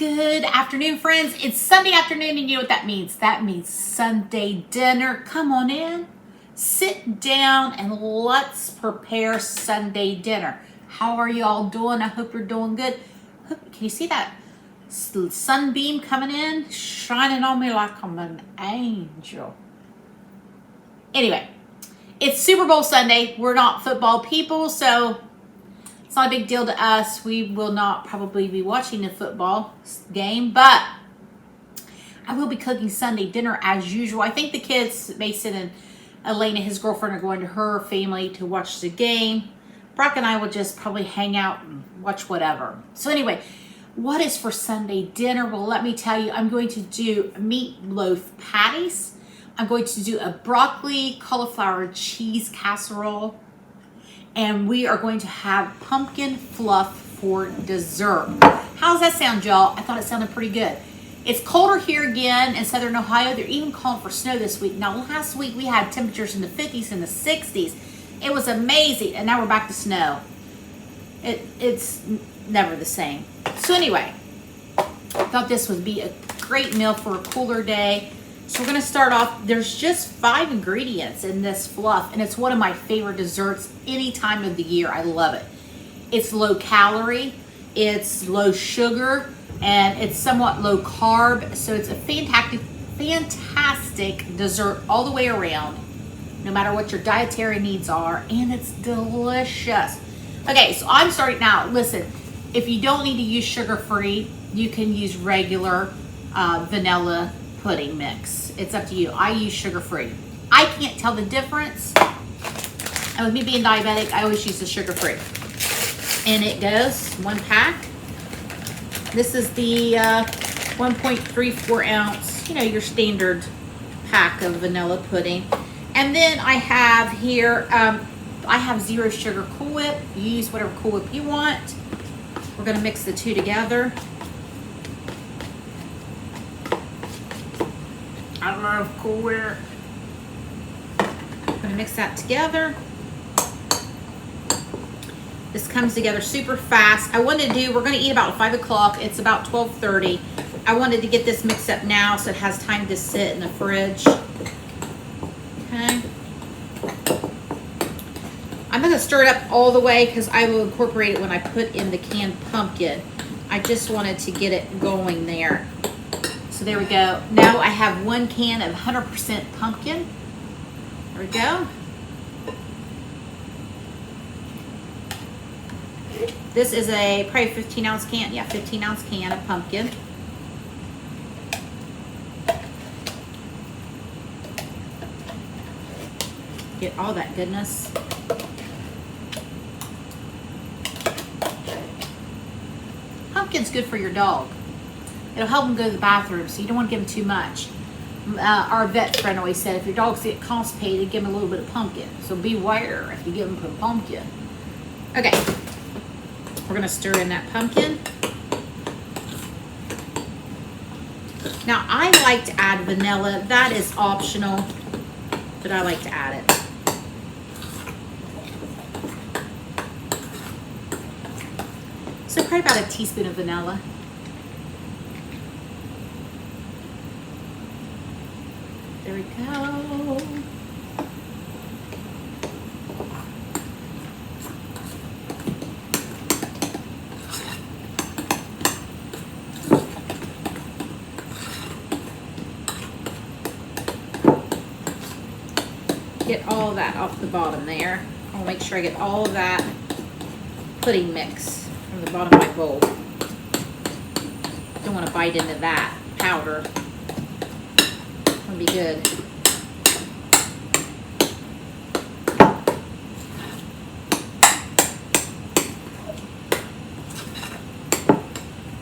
Good afternoon, friends. It's Sunday afternoon, and you know what that means? That means Sunday dinner. Come on in, sit down, and let's prepare Sunday dinner. How are you all doing? I hope you're doing good. Can you see that sunbeam coming in, shining on me like I'm an angel? Anyway, it's Super Bowl Sunday. We're not football people, so it's not a big deal to us. We will not probably be watching the football game, but I will be cooking Sunday dinner as usual. I think the kids, Mason and Elena, his girlfriend, are going to her family to watch the game. Brock and I will just probably hang out and watch whatever. So anyway, what is for Sunday dinner? Well, let me tell you, I'm going to do meatloaf patties. I'm going to do a broccoli cauliflower cheese casserole. And we are going to have pumpkin fluff for dessert. How does that sound, y'all? I thought it sounded pretty good. It's colder here again in Southern Ohio. They're even calling for snow this week. Now, last week we had temperatures in the 50s and the 60s. It was amazing, and now we're back to snow. It's never the same. So anyway, I thought this would be a great meal for a cooler day. So we're going to start off. There's just 5 ingredients in this fluff, and it's one of my favorite desserts any time of the year. I love it. It's low calorie, it's low sugar, and it's somewhat low carb. So it's a fantastic dessert all the way around, no matter what your dietary needs are, and it's delicious. Okay, so I'm starting now. Listen, if you don't need to use sugar-free, you can use regular vanilla pudding mix. It's up to you. I use sugar-free. I can't tell the difference. And with me being diabetic, I always use the sugar-free. And it goes 1 pack. This is the 1.34 ounce, your standard pack of vanilla pudding. And then I have here, I have 0 sugar Cool Whip. You use whatever Cool Whip you want. We're going to mix the two together. I love Cool Whip. I'm going to mix that together. This comes together super fast. We're going to eat about 5 o'clock. It's about 12:30. I wanted to get this mixed up now so it has time to sit in the fridge. Okay. I'm going to stir it up all the way because I will incorporate it when I put in the canned pumpkin. I just wanted to get it going there. So there we go. Now I have 1 can of 100% pumpkin. There we go. This is a probably 15 ounce can. Yeah, 15 ounce can of pumpkin. Get all that goodness. Pumpkin's good for your dog. It'll help them go to the bathroom, so you don't want to give them too much. Our vet friend always said if your dogs get constipated, give them a little bit of pumpkin. So beware if you give them pumpkin. Okay, we're going to stir in that pumpkin. Now, I like to add vanilla. That is optional, but I like to add it. So probably about a teaspoon of vanilla. There we go. Get all that off the bottom there. I'll make sure I get all of that pudding mix from the bottom of my bowl. Don't want to bite into that powder. Be good.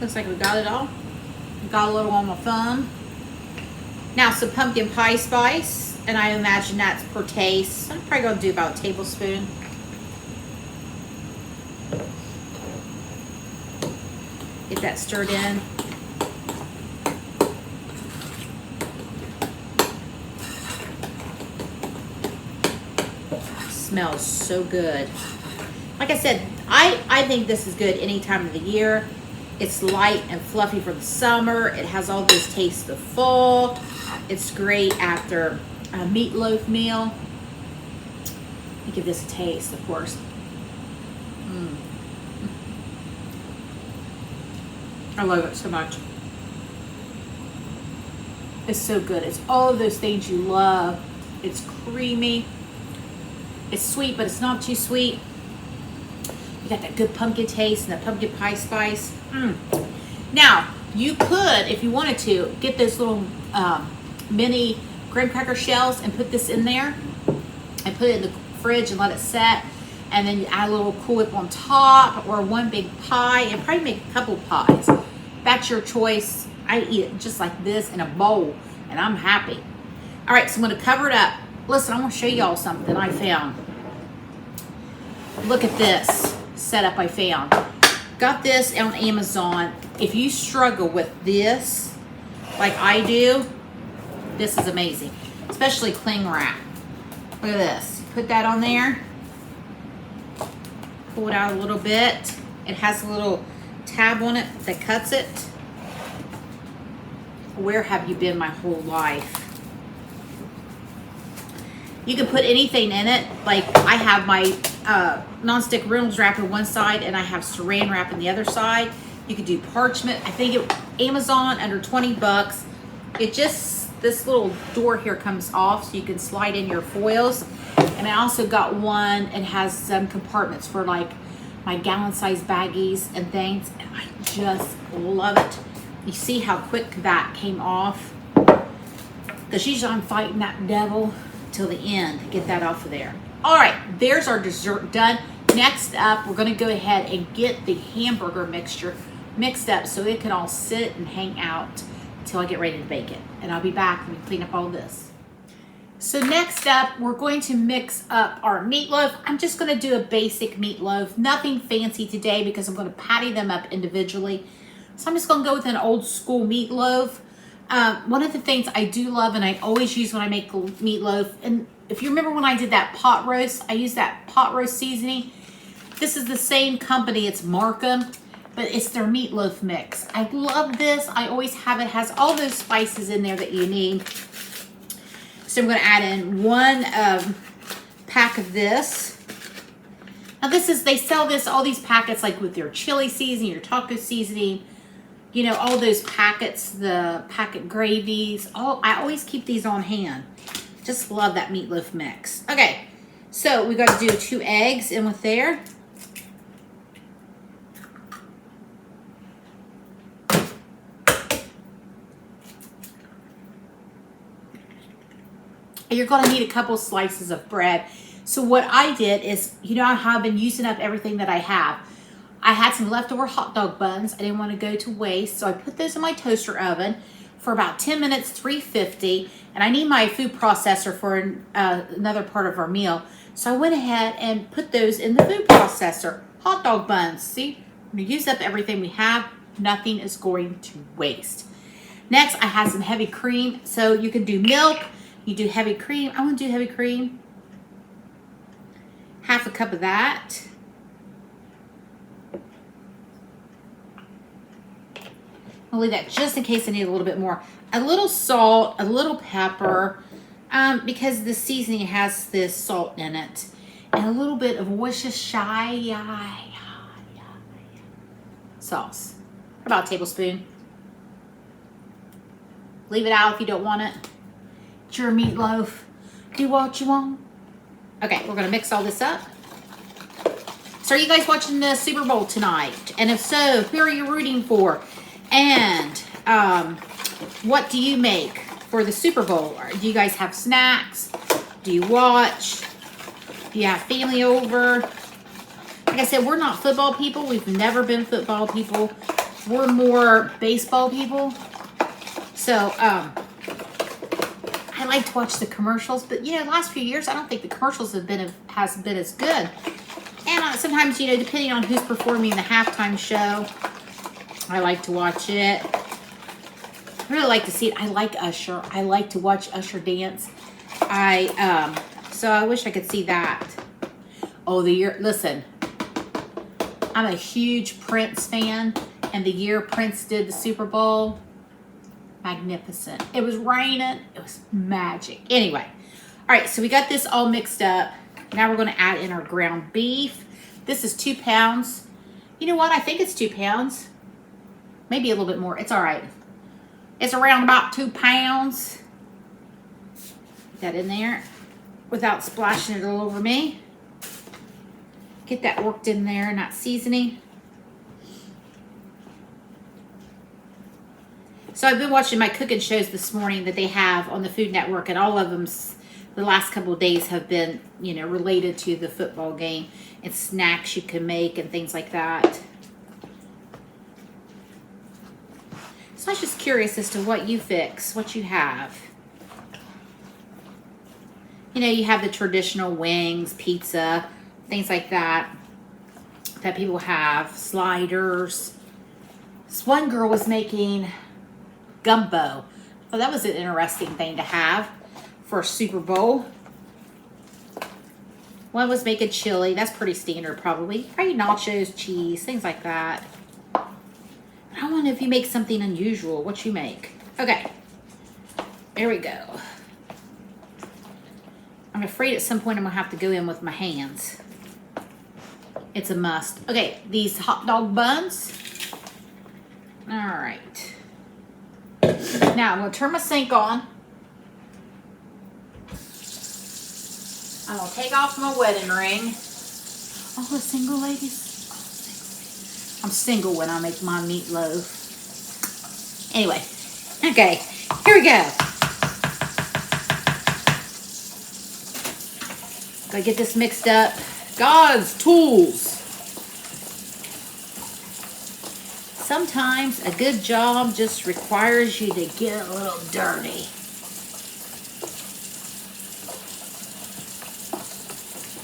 Looks like we got it all. Got a little on my thumb. Now some pumpkin pie spice, and I imagine that's per taste. I'm probably going to do about a tablespoon. Get that stirred in. Smells so good. Like I said, I think this is good any time of the year. It's light and fluffy for the summer. It has all those tastes of fall. It's great after a meatloaf meal. Let me give this a taste, of course. I love it so much. It's so good. It's all of those things you love. It's creamy. It's sweet, but it's not too sweet. You got that good pumpkin taste and that pumpkin pie spice. Now, you could, if you wanted to, get those little mini graham cracker shells and put this in there and put it in the fridge and let it set. And then you add a little Cool Whip on top or one big pie and probably make a couple of pies. That's your choice. I eat it just like this in a bowl and I'm happy. All right, so I'm gonna cover it up. Listen, I want to show y'all something I found. Look at this setup I found. Got this on Amazon. If you struggle with this, like I do, this is amazing. Especially cling wrap. Look at this. Put that on there. Pull it out a little bit. It has a little tab on it that cuts it. Where have you been my whole life? You can put anything in it. Like I have my nonstick Reynolds wrap on one side and I have saran wrap on the other side. You could do parchment. I think Amazon under 20 bucks. It just, this little door here comes off so you can slide in your foils. And I also got one, it has some compartments for like my gallon size baggies and things. And I just love it. You see how quick that came off? Because usually I'm fighting that devil till the end to get that off of there. All right, there's our dessert done. Next up, we're gonna go ahead and get the hamburger mixture mixed up so it can all sit and hang out until I get ready to bake it. And I'll be back and clean up all this. So next up, we're going to mix up our meatloaf. I'm just gonna do a basic meatloaf, nothing fancy today because I'm gonna patty them up individually. So I'm just gonna go with an old school meatloaf. One of the things I do love and I always use when I make meatloaf, and if you remember when I did that pot roast, I used that pot roast seasoning. This is the same company, it's Markham, but it's their meatloaf mix. I love this, I always have it. It has all those spices in there that you need. So I'm gonna add in one pack of this. Now this is, they sell this, all these packets like with your chili seasoning, your taco seasoning, you know, all those packets, the packet gravies. I always keep these on hand. Just love that meatloaf mix. Okay, so we got to do 2 eggs in with there. You're going to need a couple slices of bread. So what I did is, you know how I've been using up everything that I have. I had some leftover hot dog buns. I didn't want to go to waste, so I put those in my toaster oven for about 10 minutes, 350, and I need my food processor for another part of our meal. So I went ahead and put those in the food processor. Hot dog buns, see? We use up everything we have. Nothing is going to waste. Next, I have some heavy cream. So you can do milk, you do heavy cream. I want to do heavy cream. Half a cup of that. I'll leave that just in case I need a little bit more. A little salt, a little pepper, because the seasoning has this salt in it. And a little bit of Worcestershire sauce. About a tablespoon. Leave it out if you don't want it. It's your meatloaf. Do what you want. Okay, we're gonna mix all this up. So are you guys watching the Super Bowl tonight? And if so, who are you rooting for? And what do you make for the Super Bowl? Do you guys have snacks? Do you watch? Do you have family over? Like I said, we're not football people. We've never been football people. We're more baseball people. So I like to watch the commercials, but you know, the last few years, I don't think the commercials have been as good. And sometimes, you know, depending on who's performing the halftime show, I like to watch it. I really like to see it. I like Usher. I like to watch Usher dance. So I wish I could see that. Oh, listen, I'm a huge Prince fan. And the year Prince did the Super Bowl, magnificent. It was raining. It was magic. Anyway, all right, so we got this all mixed up. Now we're going to add in our ground beef. This is 2 pounds. You know what? I think it's 2 pounds. Maybe a little bit more. It's all right. It's around about 2 pounds. Put that in there without splashing it all over me. Get that worked in there, not seasoning. So I've been watching my cooking shows this morning that they have on the Food Network, and all of them the last couple of days have been, you know, related to the football game and snacks you can make and things like that. So I was just curious as to what you fix, what you have. You know, you have the traditional wings, pizza, things like that people have, sliders. This one girl was making gumbo. Well, that was an interesting thing to have for a Super Bowl. One was making chili. That's pretty standard, probably. Probably nachos, cheese, things like that. I wonder if you make something unusual. What you make? Okay. There we go. I'm afraid at some point I'm going to have to go in with my hands. It's a must. Okay, these hot dog buns. All right. Now, I'm going to turn my sink on. I'm going to take off my wedding ring. Oh, the single ladies. I'm single when I make my meatloaf. Anyway, okay, here we go. Gotta get this mixed up. God's tools. Sometimes a good job just requires you to get a little dirty.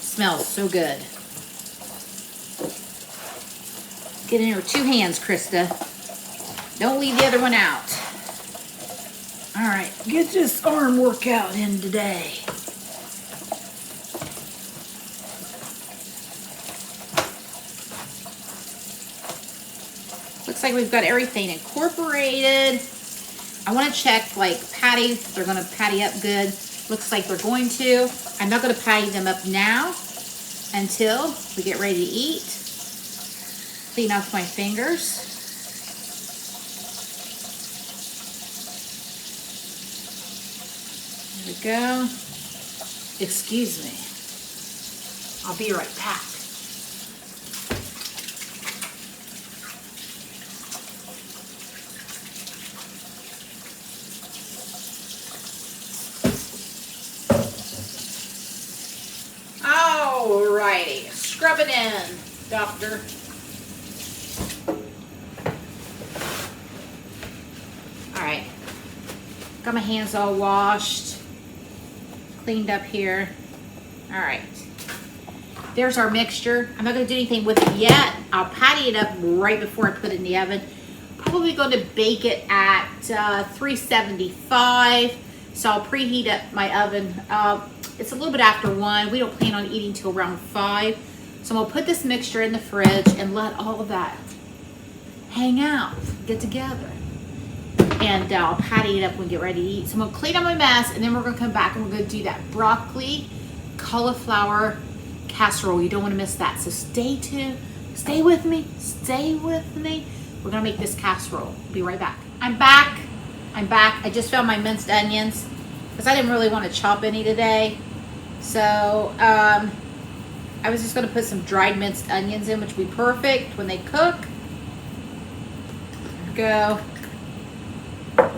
Smells so good. Get in here with 2 hands, Krista. Don't leave the other one out. All right, get this arm workout in today. Looks like we've got everything incorporated. I want to check like patties. They're going to patty up good. Looks like they're going to. I'm not going to patty them up now until we get ready to eat. Clean off my fingers. There we go. Excuse me. I'll be right back. Alrighty, scrub it in, doctor. Alright, got my hands all washed, cleaned up here. Alright, there's our mixture. I'm not going to do anything with it yet. I'll patty it up right before I put it in the oven. Probably going to bake it at 375. So I'll preheat up my oven. It's a little bit after 1. We don't plan on eating till around 5. So I'm going to put this mixture in the fridge and let all of that hang out, get together. And I'll patty it up when we get ready to eat. So I'm going to clean up my mess, and then we're going to come back and we're going to do that broccoli cauliflower casserole. You don't want to miss that. So stay tuned. Stay with me. Stay with me. We're going to make this casserole. Be right back. I'm back. I just found my minced onions because I didn't really want to chop any today. So I was just going to put some dried minced onions in, which will be perfect when they cook. There we go. I'm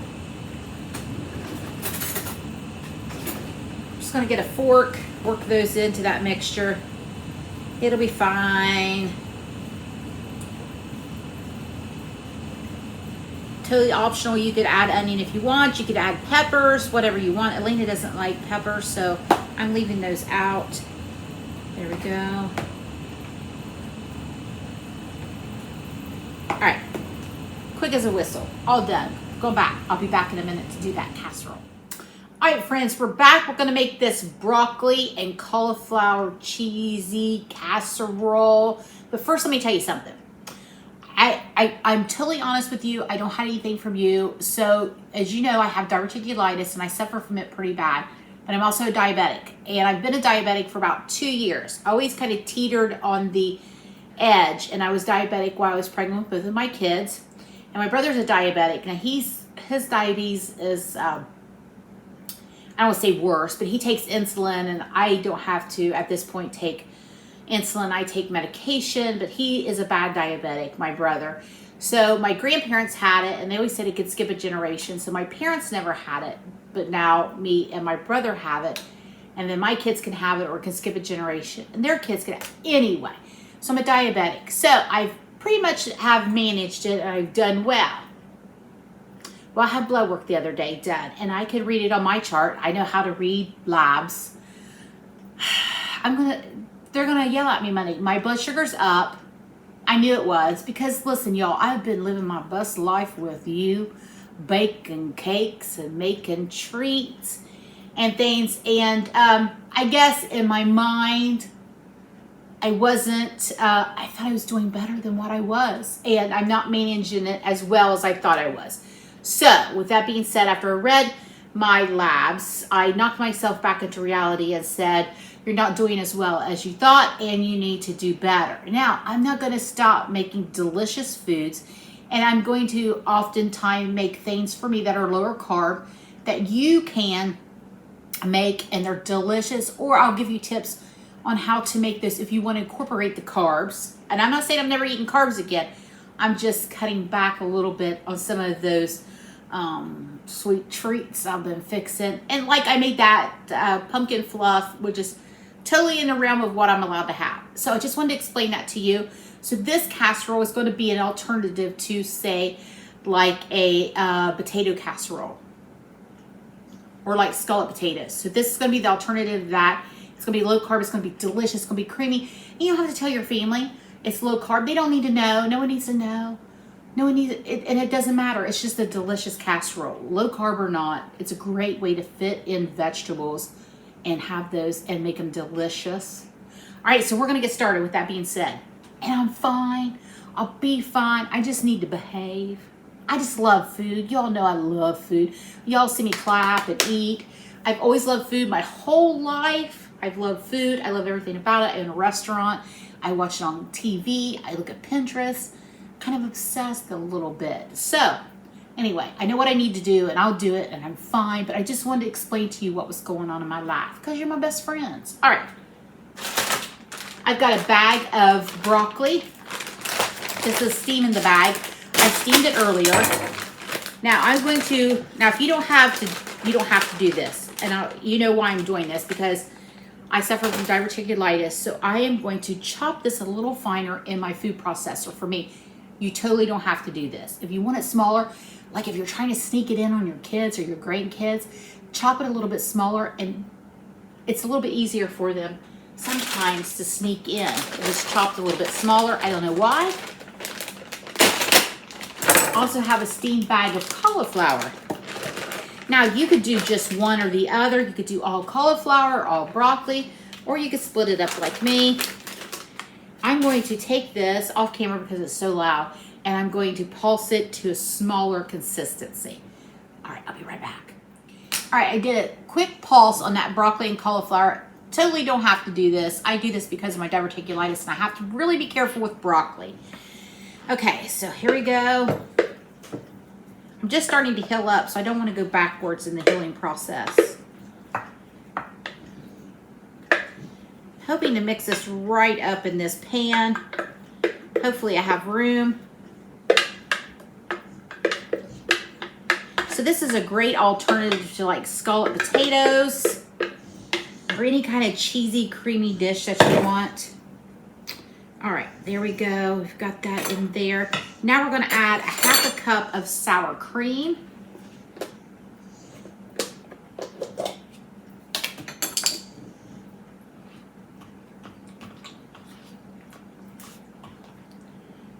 just going to get a fork, work those into that mixture. It'll be fine. Totally optional. You could add onion if you want. You could add peppers, whatever you want. Elena doesn't like peppers, so I'm leaving those out. There we go. All right. Quick as a whistle. All done. Go back. I'll be back in a minute to do that casserole. All right, friends, we're back. We're going to make this broccoli and cauliflower cheesy casserole. But first, let me tell you something. I'm totally honest with you. I don't hide anything from you. So as you know, I have diverticulitis and I suffer from it pretty bad. But I'm also a diabetic. And I've been a diabetic for about 2 years. I always kind of teetered on the edge. And I was diabetic while I was pregnant with both of my kids. And my brother's a diabetic. Now his diabetes is, I don't want to say worse, but he takes insulin and I don't have to at this point take insulin. I take medication, but he is a bad diabetic, my brother. So my grandparents had it and they always said it could skip a generation. So my parents never had it, but now me and my brother have it. And then my kids can have it or can skip a generation and their kids can have it anyway. So I'm a diabetic. So I've pretty much have managed it and I've done well. Well, I had blood work the other day done and I could read it on my chart. I know how to read labs. They're gonna yell at me Monday. My blood sugar's up. I knew it was because listen, y'all, I've been living my best life with you, baking cakes and making treats and things. And I guess in my mind, I wasn't, I thought I was doing better than what I was. And I'm not managing it as well as I thought I was. So with that being said, after I read my labs, I knocked myself back into reality and said, you're not doing as well as you thought and you need to do better. Now, I'm not going to stop making delicious foods and I'm going to oftentimes make things for me that are lower carb that you can make and they're delicious, or I'll give you tips on how to make this if you want to incorporate the carbs. And I'm not saying I'm never eating carbs again. I'm just cutting back a little bit on some of those sweet treats I've been fixing. And like I made that pumpkin fluff, which is totally in the realm of what I'm allowed to have. So I just wanted to explain that to you. So this casserole is going to be an alternative to, say, like a potato casserole or like scallop potatoes. So this is going to be the alternative to that. It's going to be low carb. It's going to be delicious. It's going to be creamy. And you don't have to tell your family it's low carb. They don't need to know. No one needs to know. No one needs it, and it doesn't matter. It's just a delicious casserole, low carb or not. It's a great way to fit in vegetables and have those and make them delicious. All right, so we're gonna get started with that being said. And I'm fine. I'll be fine. I just need to behave. I just love food. Y'all know I love food. Y'all see me clap and eat. I've always loved food my whole life. I've loved food. I love everything about it. In a restaurant, I watch it on TV. I look at Pinterest. Kind of obsessed a little bit. So anyway, I know what I need to do and I'll do it and I'm fine, but I just wanted to explain to you what was going on in my life because you're my best friends. All right. I've got a bag of broccoli. This is steam in the bag. I steamed it earlier. Now I'm going to, if you don't have to do this. And you know why I'm doing this, because I suffer from diverticulitis. So I am going to chop this a little finer in my food processor. For me, you totally don't have to do this. If you want it smaller, like if you're trying to sneak it in on your kids or your grandkids, chop it a little bit smaller and it's a little bit easier for them sometimes to sneak in. It's chopped a little bit smaller. I don't know why. I also have a steamed bag of cauliflower. Now you could do just one or the other. You could do all cauliflower, all broccoli, or you could split it up like me. I'm going to take this off camera because it's so loud, and I'm going to pulse it to a smaller consistency. All right, I'll be right back. All right, I did a quick pulse on that broccoli and cauliflower. Totally don't have to do this. I do this because of my diverticulitis, and I have to really be careful with broccoli. Okay, so here we go. I'm just starting to heal up, so I don't want to go backwards in the healing process. Hoping to mix this right up in this pan. Hopefully I have room. So this is a great alternative to like scalloped potatoes or any kind of cheesy, creamy dish that you want. All right, there we go. We've got that in there. Now we're gonna add a half a cup of sour cream.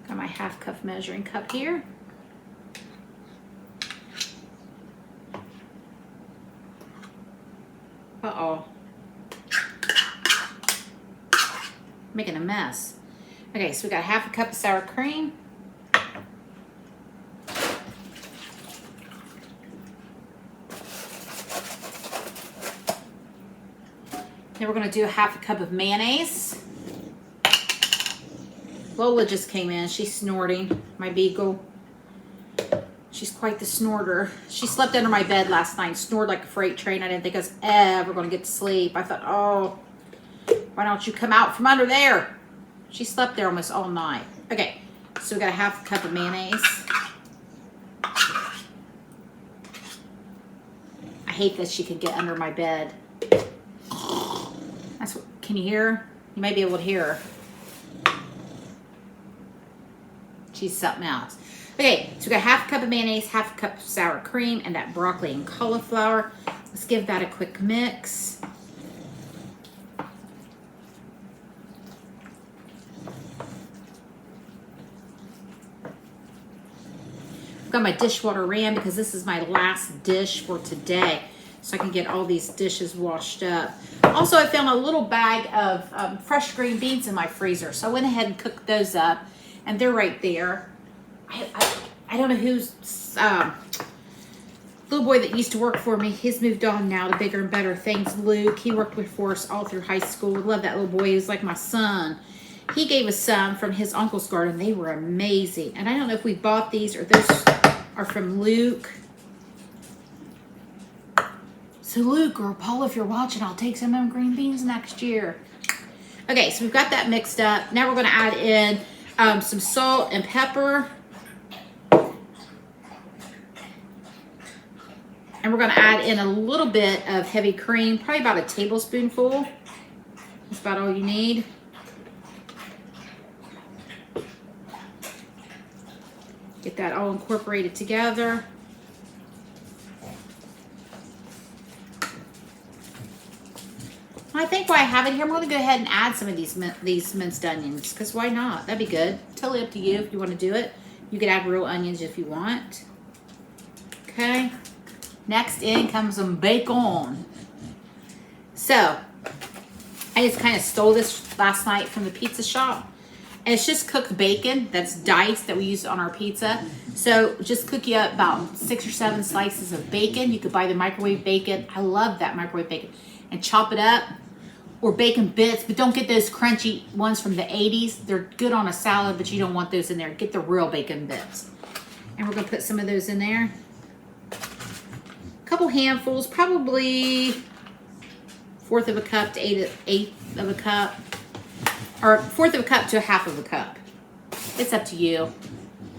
Got my half cup measuring cup here. Uh-oh. Making a mess. Okay, so we got half a cup of sour cream. Then we're gonna do a half a cup of mayonnaise. Lola just came in. She's snorting, my beagle. She's quite the snorter. She slept under my bed last night, snored like a freight train. I didn't think I was ever gonna get to sleep. I thought, oh, why don't you come out from under there? She slept there almost all night. Okay, so we got a half a cup of mayonnaise. I hate that she could get under my bed. That's what, can you hear her? You might be able to hear her. She's something else. Okay, so we got half a cup of mayonnaise, half a cup of sour cream, and that broccoli and cauliflower. Let's give that a quick mix. I've got my dishwater ran because this is my last dish for today, so I can get all these dishes washed up. Also, I found a little bag of fresh green beans in my freezer, so I went ahead and cooked those up, and they're right there. I don't know who's little boy that used to work for me. He's moved on now to bigger and better things. Luke, he worked with us all through high school. I love that little boy. He was like my son. He gave us some from his uncle's garden. They were amazing. And I don't know if we bought these or those are from Luke. So Luke or Paul, if you're watching, I'll take some of them green beans next year. Okay, so we've got that mixed up. Now we're going to add in some salt and pepper. And we're going to add in a little bit of heavy cream, probably about a tablespoonful. That's about all you need. Get that all incorporated together. I think while I have it here, I'm going to go ahead and add some of these minced onions, because why not? That'd be good. Totally up to you if you want to do it. You could add real onions if you want. Okay. Next in comes some bacon. So, I just kind of stole this last night from the pizza shop. And it's just cooked bacon that's diced that we use on our pizza. So, just cook you up about 6 or 7 slices of bacon. You could buy the microwave bacon. I love that microwave bacon. And chop it up. Or bacon bits, but don't get those crunchy ones from the 80s. They're good on a salad, but you don't want those in there. Get the real bacon bits. And we're going to put some of those in there. Couple handfuls, probably 1/4 of a cup to 1/8 of a cup, or 1/4 of a cup to 1/2 of a cup. It's up to you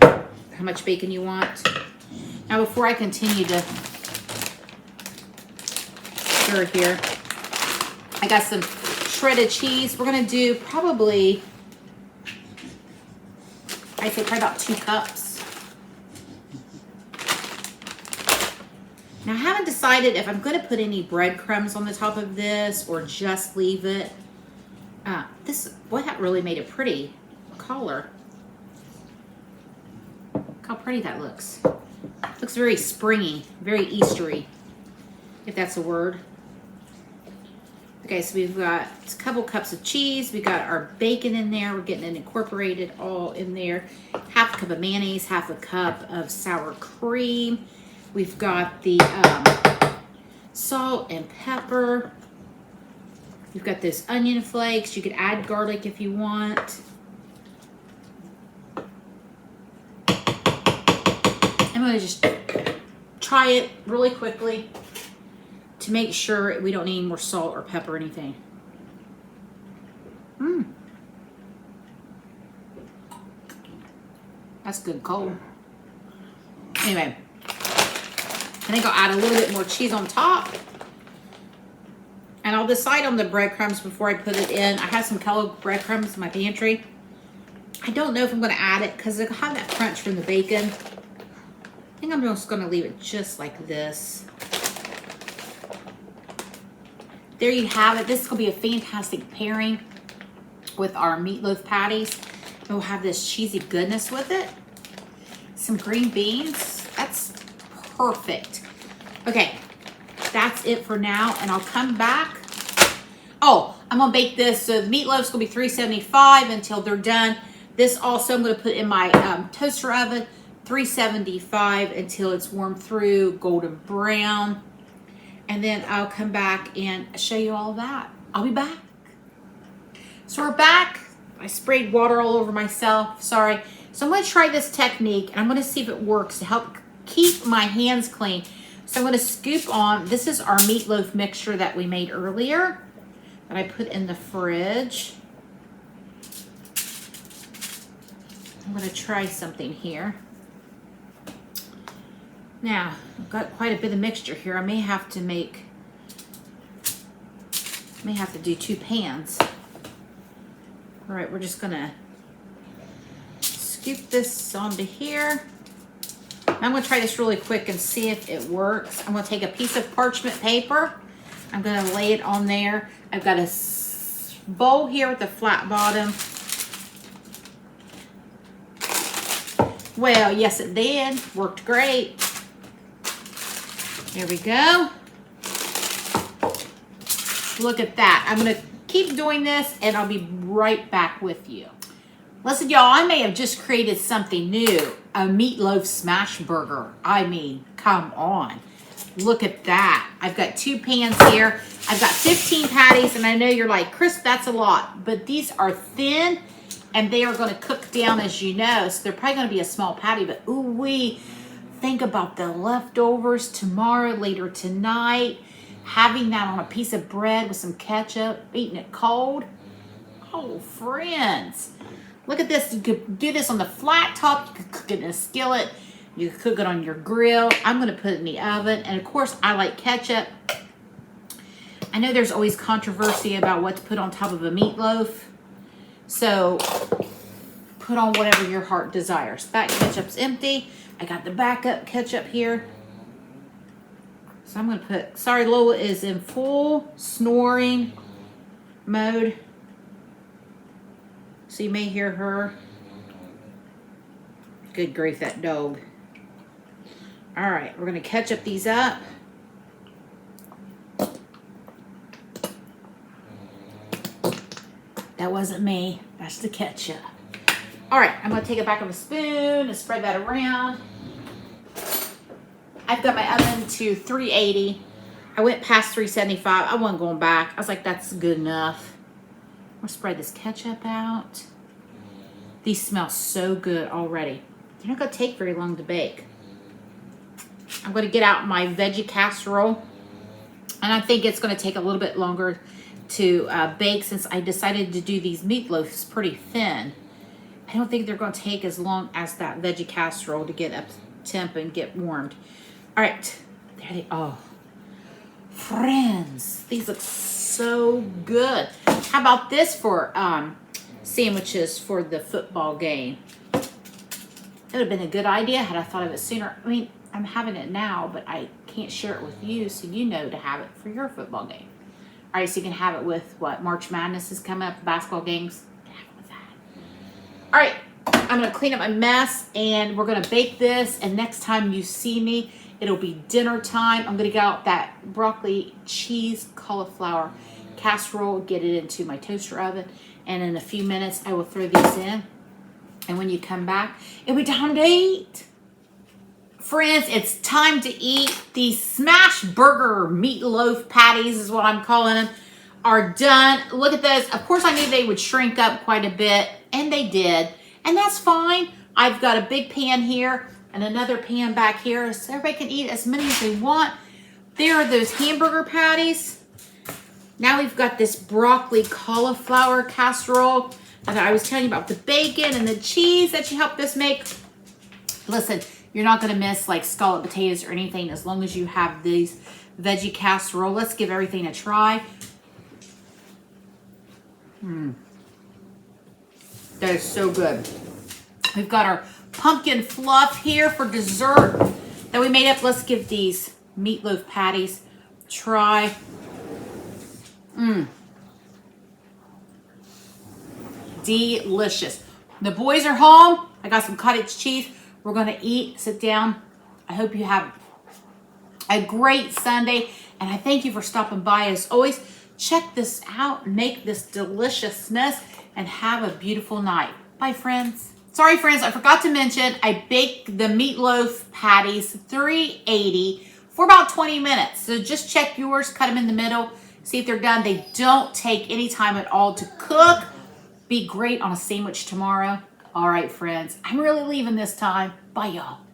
how much bacon you want. Now, before I continue to stir here, I got some shredded cheese. We're gonna do probably, I'd say probably about 2 cups. Now, I haven't decided if I'm going to put any breadcrumbs on the top of this or just leave it. That really made a pretty color. Look how pretty that looks. Looks very springy, very Eastery, if that's a word. Okay, so we've got a couple cups of cheese. We got our bacon in there. We're getting it incorporated all in there. 1/2 cup of mayonnaise, 1/2 cup of sour cream. We've got the salt and pepper. You've got those onion flakes. You could add garlic if you want. I'm going to just try it really quickly to make sure we don't need any more salt or pepper or anything. That's good cold. Anyway. I think I'll add a little bit more cheese on top. And I'll decide on the breadcrumbs before I put it in. I have some Kellogg breadcrumbs in my pantry. I don't know if I'm going to add it because it'll have that crunch from the bacon. I think I'm just going to leave it just like this. There you have it. This is going to be a fantastic pairing with our meatloaf patties. We'll have this cheesy goodness with it. Some green beans. That's perfect. Okay, that's it for now, and I'll come back. Oh, I'm gonna bake this. So the meatloaf's gonna be 375 until they're done. This also I'm gonna put in my toaster oven, 375 until it's warm through golden brown, and then I'll come back and show you all that. I'll be back. So we're back. I sprayed water all over myself. Sorry. So I'm going to try this technique, and I'm going to see if it works to help keep my hands clean. So I'm going to scoop on. This is our meatloaf mixture that we made earlier that I put in the fridge. I'm going to try something here. Now, I've got quite a bit of mixture here. I may have to do 2 pans. All right, we're just gonna scoop this onto here. I'm gonna try this really quick and see if it works. I'm gonna take a piece of parchment paper. I'm gonna lay it on there. I've got a bowl here with a flat bottom. Well, yes it did. Worked great. There we go. Look at that. I'm gonna keep doing this and I'll be right back with you. Listen, y'all, I may have just created something new. A meatloaf smash burger. I mean, come on. Look at that. I've got 2 pans here. I've got 15 patties, and I know you're like, Chris, that's a lot. But these are thin, and they are going to cook down, as you know. So they're probably going to be a small patty, but ooh-wee. Think about the leftovers tomorrow, later tonight. Having that on a piece of bread with some ketchup, eating it cold. Oh, friends. Look at this. You could do this on the flat top. You could cook it in a skillet. You could cook it on your grill. I'm going to put it in the oven. And, of course, I like ketchup. I know there's always controversy about what to put on top of a meatloaf. So, put on whatever your heart desires. That ketchup's empty. I got the backup ketchup here. So, I'm going to put... Sorry, Lola is in full snoring mode. So you may hear her. Good grief, that dog. All right, we're going to ketchup these up. That wasn't me. That's the ketchup. All right, I'm going to take it back on a spoon and spread that around. I've got my oven to 380. I went past 375. I wasn't going back. I was like, that's good enough. I'll spread this ketchup out. These smell so good already. They're not going to take very long to bake. I'm going to get out my veggie casserole. And I think it's going to take a little bit longer to bake since I decided to do these meatloafs pretty thin. I don't think they're going to take as long as that veggie casserole to get up temp and get warmed. All right. There they are. Friends, these look so good. How about this for sandwiches for the football game? That would have been a good idea had I thought of it sooner. I mean, I'm having it now, but I can't share it with you, so you know to have it for your football game. All right, so you can have it with what? March Madness is coming up, the basketball games. Have it with that. All right, I'm going to clean up my mess, and we're going to bake this, and next time you see me, it'll be dinner time. I'm going to get out that broccoli cheese cauliflower casserole, get it into my toaster oven, and in a few minutes I will throw these in. And when you come back, it'll be time to eat. Friends, it's time to eat. These smash burger meatloaf patties is what I'm calling them, are done. Look at those. Of course, I knew they would shrink up quite a bit, and they did. And that's fine. I've got a big pan here and another pan back here, so everybody can eat as many as they want. There are those hamburger patties. Now we've got this broccoli cauliflower casserole that I was telling you about, the bacon and the cheese that you helped us make. Listen, you're not going to miss like scalloped potatoes or anything as long as you have these veggie casserole. Let's give everything a try. That is so good. We've got our pumpkin fluff here for dessert that we made up. Let's give these meatloaf patties a try. Delicious. The boys are home. I got some cottage cheese. We're going to eat, sit down. I hope you have a great Sunday, and I thank you for stopping by. As always, check this out, make this deliciousness, and have a beautiful night. Bye, friends. Sorry, friends, I forgot to mention I baked the meatloaf patties 380 for about 20 minutes. So just check yours, cut them in the middle, See if they're done. They don't take any time at all to cook. Be great on a sandwich tomorrow. All right, friends. I'm really leaving this time. Bye, y'all.